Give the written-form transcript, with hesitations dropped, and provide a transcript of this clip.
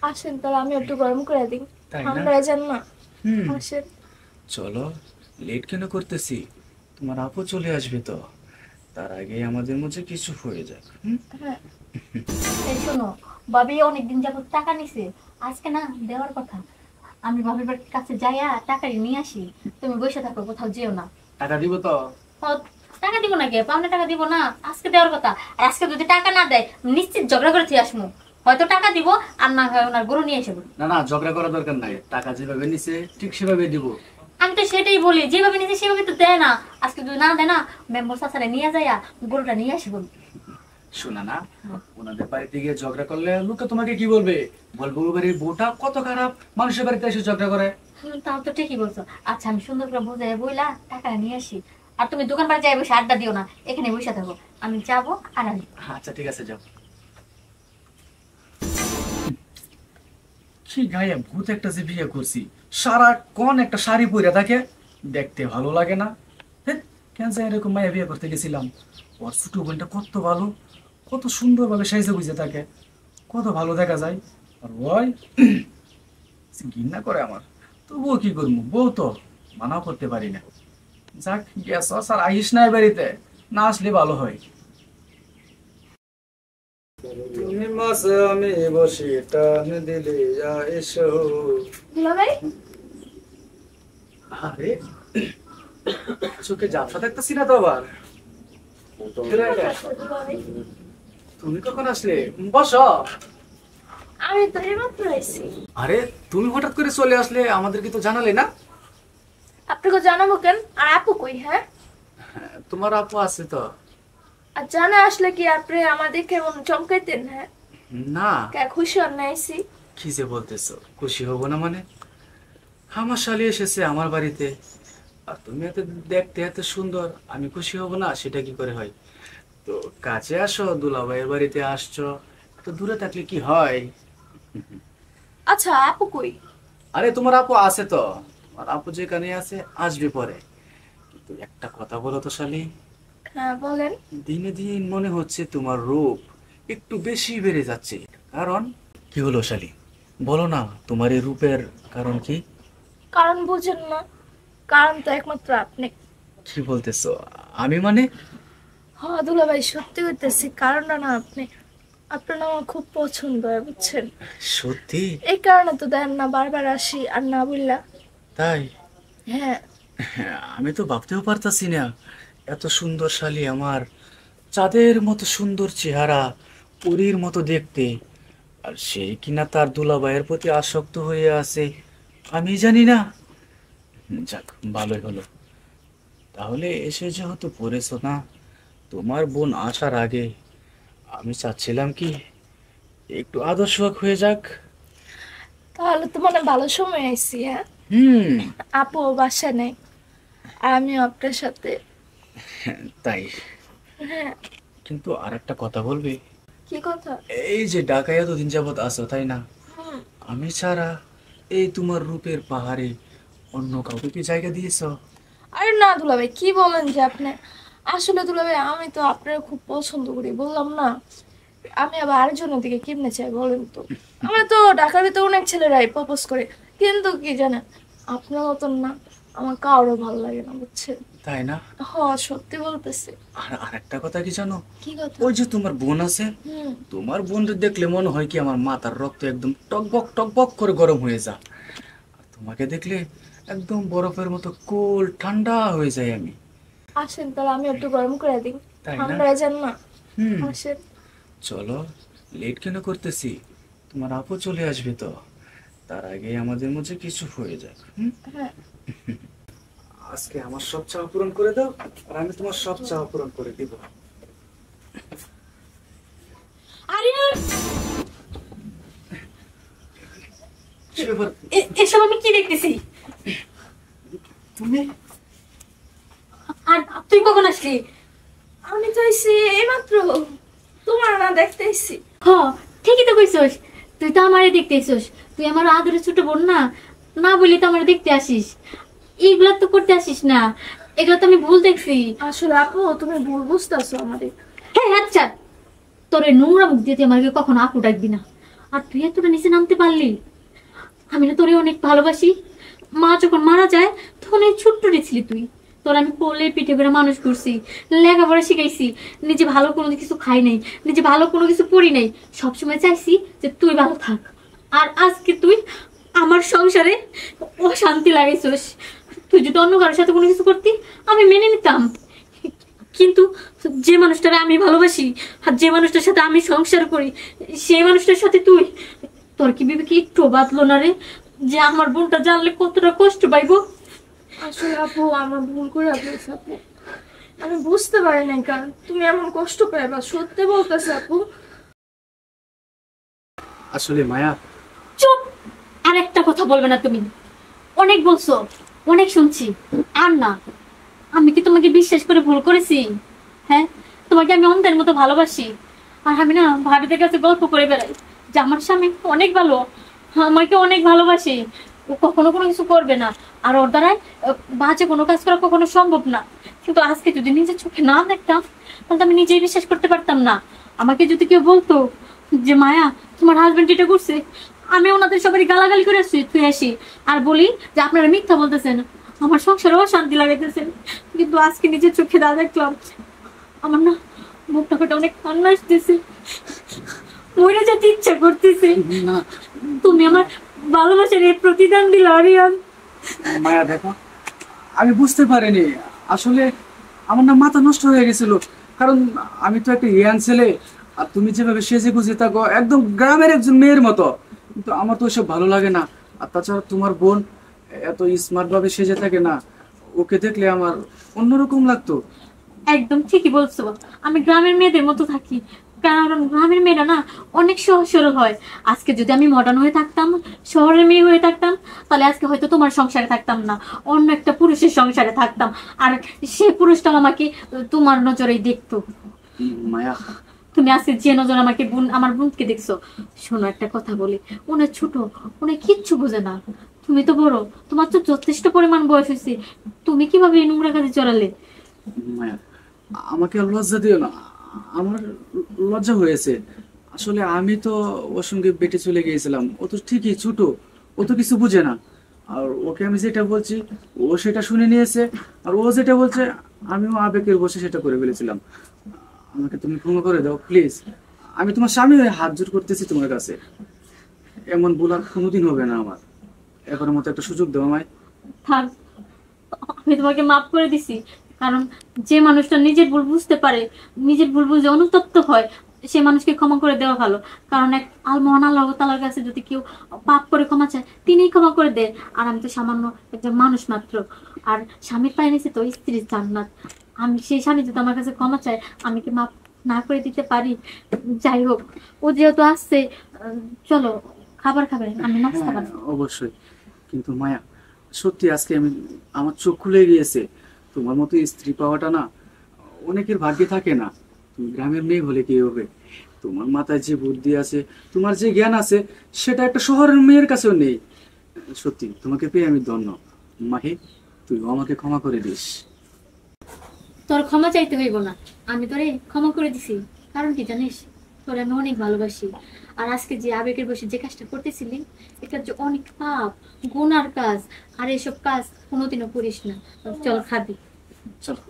আসেন তাহলে আমি একটু গরম করে দিই, তাই না? ঠান্ডা হয়ে যান না। হুম। আসেন। চলো, লেট কেন করতেছি? তোমার আপু চলে আসবে তো, তার আগে আমাদের মধ্যে কিছু হয়ে যাক। হুম। হ্যাঁ। এই শোনো, ভাবি অনেকদিন যাবত টাকা নিছে, আজকে না দেওয়ার কথা। আমি ভাবির বাড়ির কাছে যাইয়া টাকা নিয়ে আসি, তুমি বসে থাকো, কোথাও যেও না। টাকা দিব তো? ও, টাকা দিব না কে? পাওনা টাকা দিব না, আজকে দেওয়ার কথা। আর আজকে যদি টাকা না দেয়, নিশ্চিত ঝগড়া করে দিয়ে আসবো। হয়তো টাকা দিব, আর না হয় ওনার গরু নিয়ে আসবো। না না, ঝগড়া করার দরকার নাই, টাকা যেভাবে নিছে ঠিক সেভাবে দিব। আমি তো সেটাই বলি, যেভাবে নিচ্ছে সেভাবে তো দেয় না। আজকে যদি না দেয় না, মেম্বার চাচারে নিয়ে যাইয়া গরুটা নিয়ে আসবো। শোনা না, ওনাদের বাড়িতে গিয়ে ঝগড়া করলে লোকে তোমাকে কি বলবে? বলবো ওই বাড়ির বউটা কত খারাপ, মানুষের বাড়িতে এসে ঝগড়া করে। তাও তো ঠিকই বলছো। আচ্ছা, আমি সুন্দর করে বুঝাই বইলা টাকা নিয়ে আসি। আর তুমি দোকান পাড়ে যাই বসে আড্ডা দিও না, এখানে বসে থাকো। আমি যাবো আর আসবো। আচ্ছা ঠিক আছে, যাও। কি গায়ে ভূত একটা যে বিয়ে করছি, সারাক্ষণ একটা শাড়ি পরে থাকে, দেখতে ভালো লাগে না। কেন যে এরকম মায়া বিয়ে করতে গেছিলাম? ওর ছোট বোনটা কত ভালো, কত সুন্দর ভাবে সাইজে বুঝে থাকে, কত ভালো দেখা যায়। আর ওই ঘৃণা করে আমার। তবুও কি করবো, বউ তো মানাও করতে পারি না। যাক, গেছ আর আইস না এ বাড়িতে, না আসলে ভালো হয়। তুমি মাঝে আমি বসি টান দিলে এসো। দুলাভাই। আরে, চোখে ঝাপসা দেখতেছি না তো আবার? দুলাভাই, তুমি কখন আসলে? বসো। আমি তো এইমাত্র আইছি। আরে, তুমি হঠাৎ করে চলে আসলে, আমাদেরকে তো জানালে না। আপনাকে জানাবো কেন? আর আপু কই? হ্যাঁ, তোমার আপু আছে তো? আর জানা আসলে কি আপনি আমাদের কেমন চমকাইতেন? হ্যাঁ, না। কে খুশি হন না আইছি? কি যে বলতেছো, খুশি হব না মানে? আমার শালি এসেছে আমার বাড়িতে, আর তুমি এত দেখতে এত সুন্দর, আমি খুশি হব না সেটা কি করে হয়? তো কাছে আসো, দুলাভাইয়ের বাড়িতে আসছো, তো দূরে থাকলে কি হয়? আচ্ছা, আপু কই? আরে, তোমার আপু আছে তো, আর আপু যেখানে আছে আসবে পরে। কিন্তু একটা কথা বলো তো শালি, হ্যাঁ বলেন। দিনে দিন মনে হচ্ছে তোমার রূপ একটু বেশি বেড়ে যাচ্ছে। কারণ কি হলো শালি, বলো না, তোমার এই রূপের কারণ কি? কারণ বুঝেন না? কারণ তো একমাত্র আপনি। কি বলতেছো? আমি মানে? হ্যাঁ দুলাভাই, সত্যি কইতেছি, কারণটা না আপনি। আপনার না আমার খুব পছন্দ হয়, বুঝছেন? সত্যি? এই কারণে তো দেন না বারবার আসি, আর না বললা। তাই? হ্যাঁ। হ্যাঁ, আমি তো ভাবতেও পারতাছি না, এত সুন্দর শালি আমার, চাঁদের মতো সুন্দর চেহারা, পরীর মতো দেখতে, আর সেই কিনা তার দুলাভাইয়ের প্রতি আসক্ত হয়ে আছে, আমি জানি না। যাক, ভালোই হলো। তাহলে এসে যেহেতু পড়েছো না, তোমার বোন আসার আগে আমি চাচ্ছিলাম কি একটু আদর্শ হয়ে যাক। তাহলে তো মানে ভালো সময় আইছি। হ্যাঁ, হুম। আপু বাসায় নেই, আর আমি আপনার সাথে। তাই? হ্যাঁ। কিন্তু আর একটা কথা বলবি? কি কথা? এই যে ঢাকায় এতদিন যাবত আছো, তাই না? হুম। আমি ছাড়া এই তোমার রূপের পাহাড়ে অন্য কাউকে কি জায়গা দিয়েছো? আরে না দুলাভাই, কি বলেন যে আপনি? আসলে দুলাভাই, আমি তো আপনার খুব পছন্দ করি, বললাম না। আমি আবার আরেকজনের দিকে কেমনে চাই বলেন তো? আমরা তো ঢাকার ভিতরে অনেক ছেলেরাই প্রপোজ করে, কিন্তু কি জানেন, আপনার মতন না আমার কারো ভালো লাগে না, বুঝছেন? তাই না? হ, সত্যি বলতেছি। আর আরেকটা কথা কি জানো? কি কথা? ওই যে তোমার বোন আছে, হুম। তোমার বোনকে দেখলে মনে হয় কি আমার মাথার রক্ত একদম টকবক টকবক করে গরম হয়ে যায়। আর তোমাকে দেখলে একদম বরফের মতো কুল ঠান্ডা হয়ে যায় আমি। আসেন তাহলে আমি একটু গরম করে দিই, তাই না? ঠান্ডা হয়ে যান না। হুম। আসেন। চলো, লেট কেন করতেছি? তোমার আপু চলে আসবে তো, তার আগে আমাদের মধ্যে কিছু হয়ে যাক। হুম। হ্যাঁ। আজকে আমার সব চাওয়া পূরণ করে দাও, আর আমি তোমার সব চাওয়া পূরণ করে দিব। আরে, কি ব্যাপার? এসব আমি কি দেখতেছি? তুমি? আর তুই কখন আসলি? আমি তো আইছি এইমাত্র, তোমার না দেখতে আইছি। হ, ঠিকই তো কইছস, তুই তো আমারে দেখতে আইছস। তুই আমার আদরের ছোট বোন না, না বলি তো আমারে দেখতে আসিস। এইগুলা তো করতে আসিস না, এগুলো তো আমি ভুল দেখছি। আসলে আপু, তুমি ভুল বুঝতেছো আমাদের। হ্যাঁ, আচ্ছা, তোর এই নোংরা মুখ দিয়ে তুই আমাকে কখনো আপু ডাকবি না। আর তুই এতটা নিচে নামতে পারলি। আমি না তোরে অনেক ভালোবাসি। মা যখন মারা যায় তখন এই ছোট্টটি ছিলি তুই। তোর আমি কোলে পিঠে করে মানুষ করছি, লেখাপড়া শিখাইছি, নিজে ভালো কোনো কিছু খাই নাই, নিজে ভালো কোনো কিছু পড়ি নাই। সবসময় চাইছি যে তুই ভালো থাক। আর আজকে তুই আমার সংসারে অশান্তি লাগাইছিস। তুই যদি অন্য কারোর সাথে কোনো কিছু করতি আমি মেনে নিতাম, কিন্তু যে মানুষটারে আমি ভালোবাসি আর যে মানুষটার সাথে আমি সংসার করি সেই মানুষটার সাথে তুই, তোর কি বিবেকে একটু বাঁধলো না রে যে আমার বোনটা জানলে কতটা কষ্ট পাইবো? আসলে আপু আমার ভুল করে ফেলছে আপু, আমি বুঝতে পারি নাই কারণ তুমি এমন কষ্ট পাইবা, সত্যি বলতেছে আপু। আসলে মায়া, চুপ! আর একটা কথা বলবে না তুমি। অনেক বলছো, অনেক শুনছি, আর না। আমি কি তোমাকে বিশ্বাস করে ভুল করেছি? হ্যাঁ, তোমাকে আমি অন্ধের মতো ভালোবাসি। আর আমি না ভাবিদের কাছে গল্প করে বেড়াই যে আমার স্বামী অনেক ভালো, আমাকে অনেক ভালোবাসে, ও কখনো কোনো কিছু করবে না, আর ওর দ্বারাই বাজে কোনো কাজ করা কখনো সম্ভব না। কিন্তু আজকে যদি নিজের চোখে না দেখতাম তাহলে তো আমি নিজেই বিশ্বাস করতে পারতাম না। আমাকে যদি কেউ বলতো যে মায়া তোমার হাজবেন্ড এটা করছে, আমি ওনাদের সবারই গালাগালি করে আসছি তুই আসি আর বলি যে আপনারা মিথ্যা বলতেছেন, আমার সংসারেও শান্তি লাগাইতেছেন। কিন্তু আজকে নিজের চোখে দা দেখলাম, আমার না মুখটা ফেটে অনেক কান্না আসতেছে, মরে যেতে ইচ্ছা করতেছে। না তুমি আমার ভালোবাসার এই প্রতিদান দিল আরিয়ান। মায়া দেখো, আমি বুঝতে পারিনি আসলে, আমার না মাথা নষ্ট হয়ে গেছিল। কারণ আমি তো একটা ইয়াং ছেলে, আর তুমি যেভাবে সেজে গুজে থাকো একদম গ্রামের একজন মেয়ের মতো, কিন্তু আমার তো ওইসব ভালো লাগে না। আর তাছাড়া তোমার বোন এত স্মার্ট ভাবে সেজে থাকে না, ওকে দেখলে আমার অন্যরকম লাগতো। একদম ঠিকই বলছো, আমি গ্রামের মেয়েদের মতো থাকি, কারণ গ্রামের মেয়েরা না অনেক সহজ সরল হয়। আজকে যদি আমি মডার্ন হয়ে থাকতাম, শহরের মেয়ে হয়ে থাকতাম, তাহলে আজকে হয়তো তোমার সংসারে থাকতাম না, অন্য একটা পুরুষের সংসারে থাকতাম। আর সে পুরুষটাও আমাকে তোমার নজরেই দেখতো। মায়া, তুমি আজকে যে নজর আমাকে বোন, আমার বোনকে দেখছো। শোনো একটা কথা বলি, উনি ছোট, উনি কিচ্ছু বোঝে না। তুমি তো বড়, তোমার তো যথেষ্ট পরিমাণ বয়স হয়েছে, তুমি কিভাবে এই নোংরা কাজে জড়ালে? মায়া, আমাকে আর লজ্জা দিও না, আমার লজ্জা হয়েছে। আসলে আমি তো ওর সঙ্গে বেটে চলে গিয়েছিলাম, ও তো ঠিকই ছোট, ও তো কিছু বুঝে না। আর ওকে আমি যেটা বলছি ও সেটা শুনে নিয়েছে, আর ও যেটা বলছে আমিও আবেগের বসে সেটা করে ফেলেছিলাম। আমাকে তুমি ক্ষমা করে দাও প্লিজ। আমি তোমার স্বামী হয়ে হাত জোর করতেছি তোমার কাছে, এমন ভুল আর কোনোদিন হবে না আমার। এবারের মতো একটা সুযোগ দাও আমায়। থাক, আমি তোমাকে মাফ করে দিছি। কারণ যে মানুষটা নিজের ভুল বুঝতে পারে, নিজের ভুল বুঝে অনুতপ্ত হয়, সে মানুষকে ক্ষমা করে দেওয়া ভালো। কারণ এক মহান আল্লাহ তাআলার কাছে যদি কেউ পাপ করে ক্ষমা চায়, তিনিই ক্ষমা করে দেয়। আর আমি তো সামান্য একজন মানুষ মাত্র। আর স্বামীর পায়ে নিচে তো স্ত্রীর জান্নাত। আমি সেই স্বামী যদি আমার কাছে ক্ষমা চায়, আমি কি মাফ না করে দিতে পারি? যাই হোক, ও যেহেতু আসছে, চলো খাবার খাবে, আমি নাস্তা হ্যাঁ, বানাবো। অবশ্যই। কিন্তু মায়া, সত্যি আজকে আমার চোখ খুলে গিয়েছে। তোমার মতো স্ত্রী পাওয়াটা না অনেকের ভাগ্যে থাকে না। তুমি গ্রামের মেয়ে হলে কি হবে? তোমার মাথায় যে বুদ্ধি আছে, তোমার যে জ্ঞান আছে, সেটা একটা শহরের মেয়ের কাছেও নেই। সত্যি তোমাকে পেয়ে আমি ধন্য। মাহি, তুইও আমাকে ক্ষমা করে দিস। তোর ক্ষমা চাইতে হইব না, আমি তোরে ক্ষমা করে দিছি। কারণ কি জানিস, তোর আমি অনেক ভালোবাসি। আর আজকে যে আবেগের বসে যে কাজটা করতেছিলি, এটা যে অনেক পাপ, গুনার কাজ। আর এসব কাজ কোনোদিনও করিস না। চল খাবি। চলো।